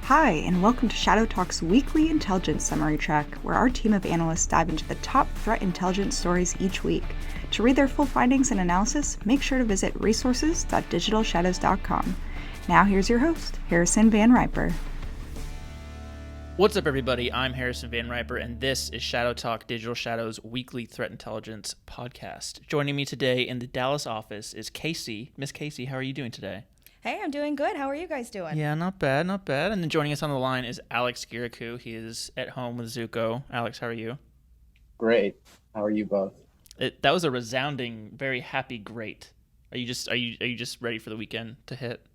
Hi, and welcome to ShadowTalk's weekly intelligence summary track, where our team of analysts dive into the top threat intelligence stories each week. To read their full findings and analysis, make sure to visit resources.digitalshadows.com. Now here's your host, Harrison Van Riper. What's up, everybody? I'm Harrison Van Riper, and this is Shadow Talk Digital Shadows weekly threat intelligence podcast. Joining me today in the Dallas office is Kacey. Miss Kacey, how are you doing today? Hey, I'm doing good. How are you guys doing? Yeah, not bad, not bad. And then joining us on the line is Alex Giraku. He is at home with Zuko. Alex, how are you? Great. How are you both? That was a resounding, very happy great. Are you just ready for the weekend to hit?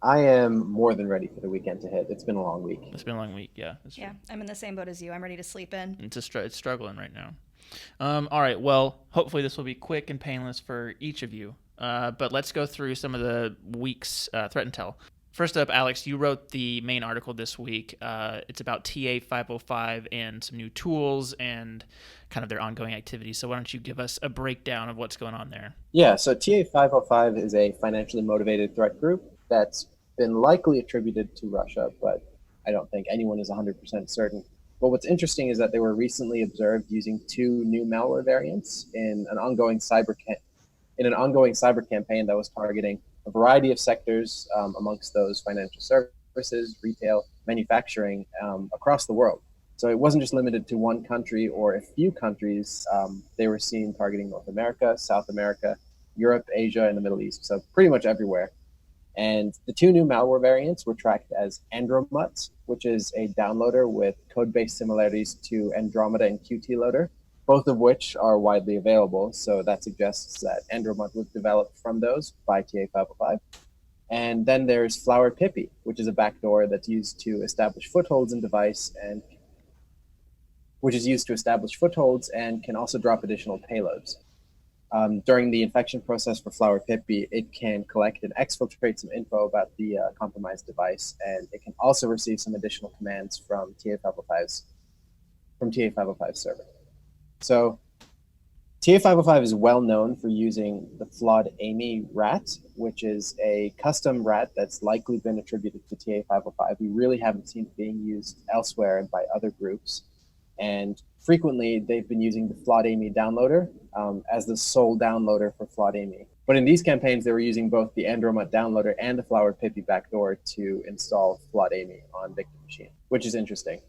I am more than ready for the weekend to hit. It's been a long week. It's been a long week, yeah. Yeah, I'm in the same boat as you. I'm ready to sleep in. It's struggling right now. All right, well, hopefully this will be quick and painless for each of you. But let's go through some of the week's threat intel. First up, Alex, you wrote the main article this week. It's about TA505 and some new tools and kind of their ongoing activities. So why don't you give us a breakdown of what's going on there? Yeah, so TA505 is a financially motivated threat group that's been likely attributed to Russia, but I don't think anyone is 100% certain. But what's interesting is that they were recently observed using two new malware variants in an ongoing cyber campaign that was targeting a variety of sectors, amongst those financial services, retail, manufacturing, across the world. So it wasn't just limited to one country or a few countries. They were seen targeting North America, South America, Europe, Asia, and the Middle East. So pretty much everywhere. And the two new malware variants were tracked as Andromut, which is a downloader with code-based similarities to Andromeda and Qt Loader, both of which are widely available. So that suggests that Andromut was developed from those by TA505. And then there's Flower Pippy, which is a backdoor that's used to establish footholds in device and can also drop additional payloads. During the infection process for Flower Pippy, it can collect and exfiltrate some info about the compromised device, and it can also receive some additional commands from TA505's server. So TA505 is well known for using the flawed Amy rat, which is a custom rat that's likely been attributed to TA505. We really haven't seen it being used elsewhere by other groups. And frequently, they've been using the flawed Amy downloader as the sole downloader for flawed Amy. But in these campaigns, they were using both the Andromut downloader and the Flower Pippy backdoor to install flawed Amy on victim machine, which is interesting.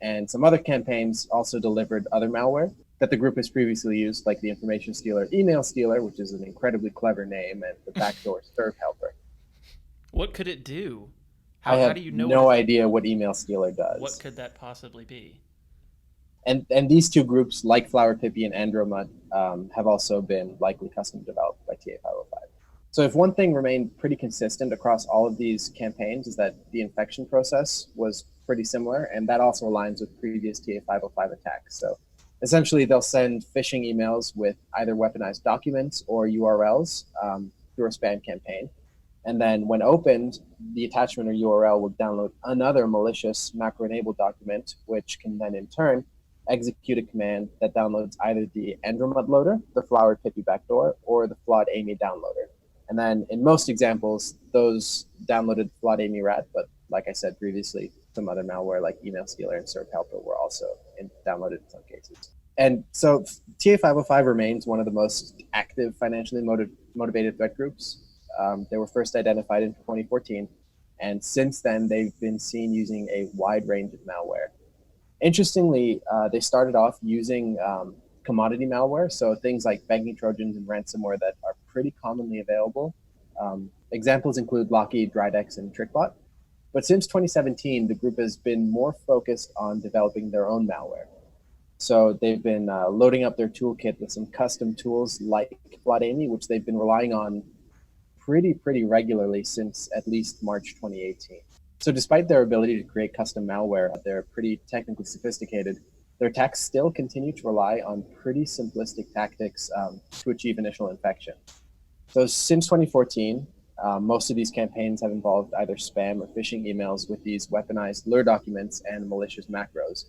And some other campaigns also delivered other malware that the group has previously used, like the information stealer Email Stealer, which is an incredibly clever name, and the backdoor Serve Helper. What could it do? How do you know? No idea what Email Stealer does. What could that possibly be? And these two groups, like Flower Pippy and Andromut, have also been likely custom developed by TA505. So if one thing remained pretty consistent across all of these campaigns is that the infection process was pretty similar, and that also aligns with previous TA505 attacks. So essentially, they'll send phishing emails with either weaponized documents or URLs through a spam campaign. And then when opened, the attachment or URL will download another malicious macro-enabled document, which can then in turn execute a command that downloads either the Andromut loader, the Flower Pippy backdoor, or the flawed Amy downloader. And then in most examples, those downloaded flawed Amy rat, but like I said previously, some other malware like Email Stealer and Serve Helper were also downloaded in some cases. And so TA505 remains one of the most active financially motivated threat groups. They were first identified in 2014, and since then they've been seen using a wide range of malware. Interestingly, they started off using commodity malware, so things like banking trojans and ransomware that are pretty commonly available. Examples include Locky, Drydex, and TrickBot. But since 2017, the group has been more focused on developing their own malware. So they've been loading up their toolkit with some custom tools like Flawed Amy, which they've been relying on pretty regularly since at least March 2018. So despite their ability to create custom malware, they're pretty technically sophisticated. Their attacks still continue to rely on pretty simplistic tactics to achieve initial infection. So since 2014, most of these campaigns have involved either spam or phishing emails with these weaponized lure documents and malicious macros.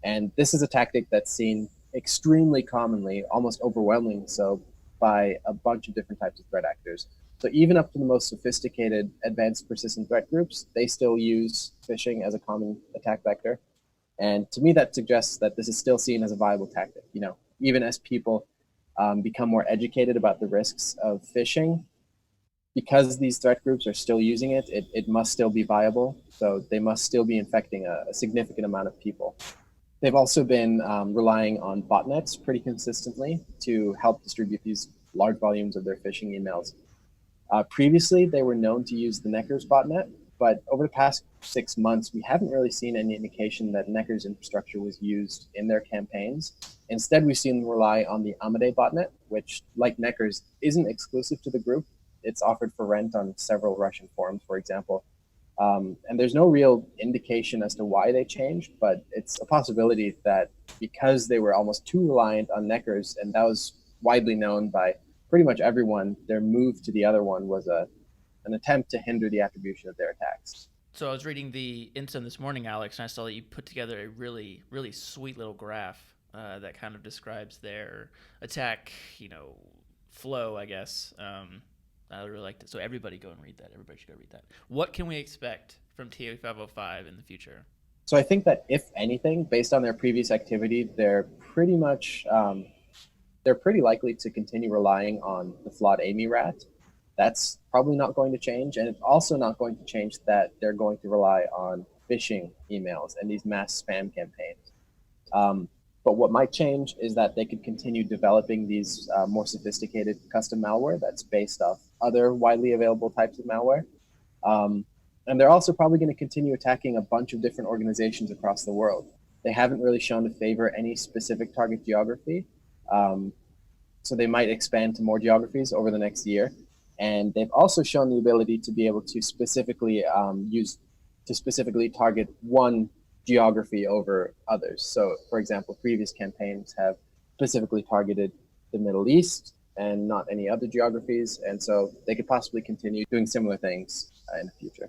And this is a tactic that's seen extremely commonly, almost overwhelmingly so, by a bunch of different types of threat actors. So even up to the most sophisticated advanced persistent threat groups, they still use phishing as a common attack vector. And to me, that suggests that this is still seen as a viable tactic. Even as people become more educated about the risks of phishing, because these threat groups are still using it, it must still be viable. So they must still be infecting a significant amount of people. They've also been relying on botnets pretty consistently to help distribute these large volumes of their phishing emails. Previously, they were known to use the Necker's botnet, but over the past 6 months, we haven't really seen any indication that Necker's infrastructure was used in their campaigns. Instead, we've seen them rely on the Amadei botnet, which, like Necker's, isn't exclusive to the group. It's offered for rent on several Russian forums, for example. And there's no real indication as to why they changed, but it's a possibility that because they were almost too reliant on Necker's, and that was widely known by pretty much everyone, their move to the other one was an attempt to hinder the attribution of their attacks. So I was reading the INSOM this morning, Alex, and I saw that you put together a really, really sweet little graph that kind of describes their attack, flow, I guess. I really liked it. So everybody go and read that. Everybody should go read that. What can we expect from TA505 in the future? So I think that if anything, based on their previous activity, they're pretty likely to continue relying on the flawed Amy rat. That's probably not going to change. And it's also not going to change that they're going to rely on phishing emails and these mass spam campaigns. But what might change is that they could continue developing these more sophisticated custom malware that's based off other widely available types of malware. And they're also probably going to continue attacking a bunch of different organizations across the world. They haven't really shown to favor any specific target geography. So they might expand to more geographies over the next year. And they've also shown the ability to be able to specifically target one geography over others. So, for example, previous campaigns have specifically targeted the Middle East and not any other geographies. And so they could possibly continue doing similar things in the future.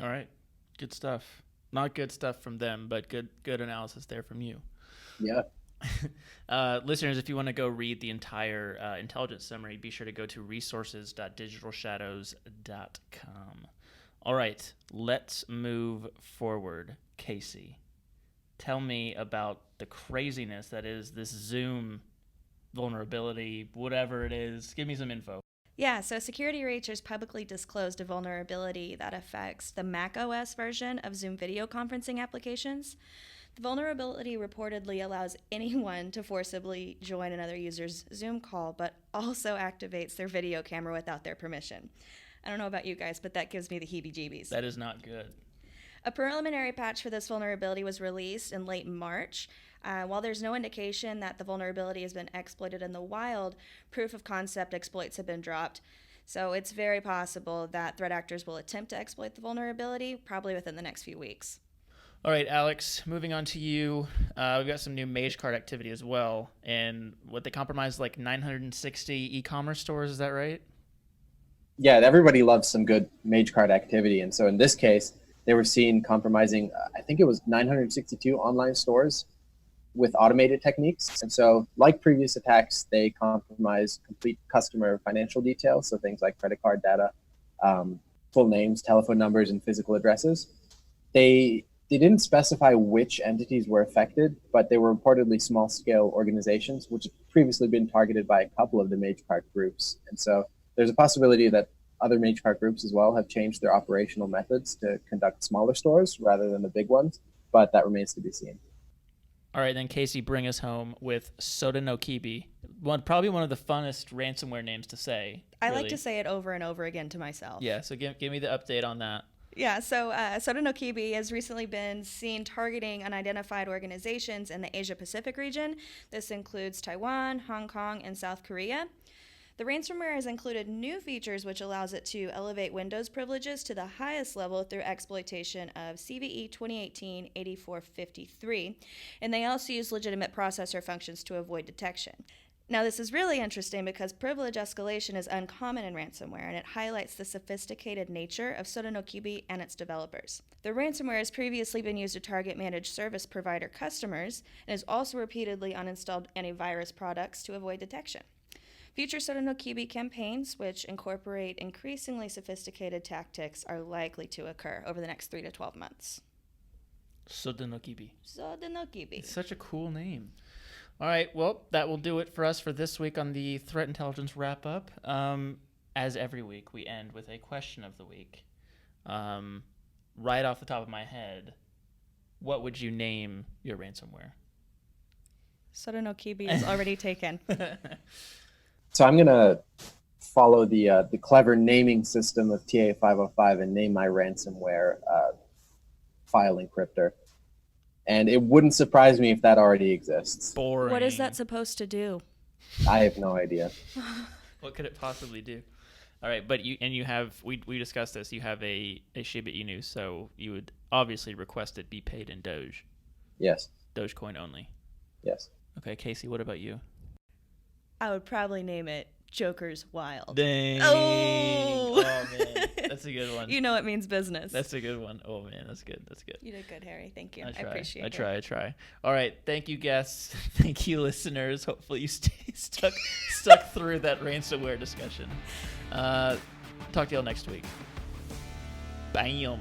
All right. Good stuff. Not good stuff from them, but good analysis there from you. Yeah. Listeners, if you want to go read the entire intelligence summary, be sure to go to resources.digitalshadows.com. All right, let's move forward. Kacey, tell me about the craziness that is this Zoom vulnerability, whatever it is. Give me some info. Yeah, so security researchers publicly disclosed a vulnerability that affects the macOS version of Zoom video conferencing applications. The vulnerability reportedly allows anyone to forcibly join another user's Zoom call, but also activates their video camera without their permission. I don't know about you guys, but that gives me the heebie-jeebies. That is not good. A preliminary patch for this vulnerability was released in late March. While there's no indication that the vulnerability has been exploited in the wild, proof of concept exploits have been dropped. So it's very possible that threat actors will attempt to exploit the vulnerability, probably within the next few weeks. All right, Alex, moving on to you. We've got some new Magecart activity as well. And what they compromised, like 960 e-commerce stores, is that right? Yeah, everybody loves some good Magecart activity. And so in this case, they were seen compromising, I think it was 962 online stores with automated techniques. And so like previous attacks, they compromised complete customer financial details. So things like credit card data, full names, telephone numbers, and physical addresses. They didn't specify which entities were affected, but they were reportedly small-scale organizations, which had previously been targeted by a couple of the Magecart groups. And so there's a possibility that other Magecart groups as well have changed their operational methods to conduct smaller stores rather than the big ones, but that remains to be seen. All right, then, Kacey, bring us home with Sodinokibi. Probably one of the funnest ransomware names to say. I like to say it over and over again to myself. Yeah, so give me the update on that. Yeah, so Sodinokibi has recently been seen targeting unidentified organizations in the Asia-Pacific region. This includes Taiwan, Hong Kong, and South Korea. The ransomware has included new features which allows it to elevate Windows privileges to the highest level through exploitation of CVE 2018-8453, and they also use legitimate processor functions to avoid detection. Now, this is really interesting because privilege escalation is uncommon in ransomware, and it highlights the sophisticated nature of Sodinokibi and its developers. The ransomware has previously been used to target managed service provider customers and has also repeatedly uninstalled antivirus products to avoid detection. Future Sodinokibi campaigns, which incorporate increasingly sophisticated tactics, are likely to occur over the next 3 to 12 months. Sodinokibi. Sodinokibi. It's such a cool name. All right, well, that will do it for us for this week on the Threat Intelligence Wrap-Up. As every week, we end with a question of the week. Right off the top of my head, what would you name your ransomware? Sodinokibi is already taken. So I'm going to follow the clever naming system of TA505 and name my ransomware file encryptor. And it wouldn't surprise me if that already exists. Boring. What is that supposed to do? I have no idea. What could it possibly do? All right, but you have we discussed this. You have a Shiba Inu, so you would obviously request it be paid in Doge. Yes. Dogecoin only. Yes. Okay, Kacey, what about you? I would probably name it Joker's Wild. Dang. Oh, man, that's a good one. You know it means business. That's a good one. Oh man, that's good. That's good. You did good, Harry. Thank you. I appreciate it. I try. All right, thank you, guests. Thank you, listeners. Hopefully you stay stuck through that ransomware discussion. Talk to y'all next week. Bam.